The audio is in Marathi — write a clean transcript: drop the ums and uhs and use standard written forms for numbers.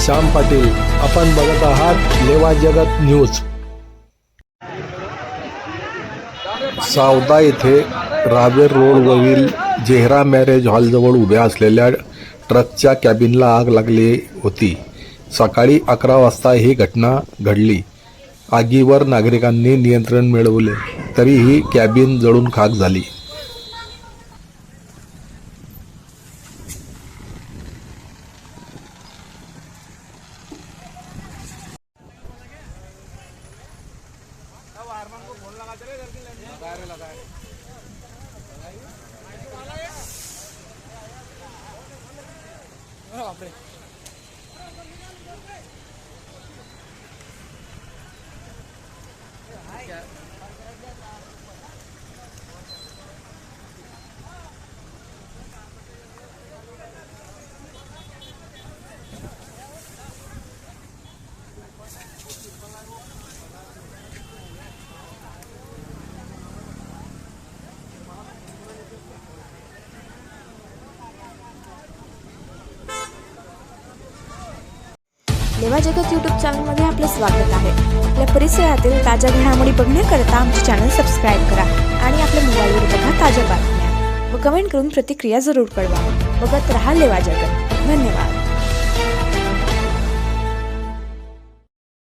श्याम पाटील. आपण बघत आहात लेवा जगत न्यूज. सावदा येथे रावेर रोडवरील जेहरा मॅरेज हॉलजवळ उभ्या असलेल्या ट्रकच्या कॅबिनला आग लागली होती. सकाळी 11 वाजता ही घटना घडली. आगीवर नागरिकांनी नियंत्रण मिळवले तरीही कॅबिन जळून खाक झाली. लेवा जगत यूट्यूब चॅनलमध्ये आपलं स्वागत आहे. आपल्या परिसरातील ताज्या घडामोडी बघण्याकरता आमचे चॅनल सबस्क्राईब करा आणि आपल्या मोबाईलवर बघा ताज्या बातम्या व कमेंट करून प्रतिक्रिया जरूर कळवा. बघत रहा लेवा जगत. धन्यवाद.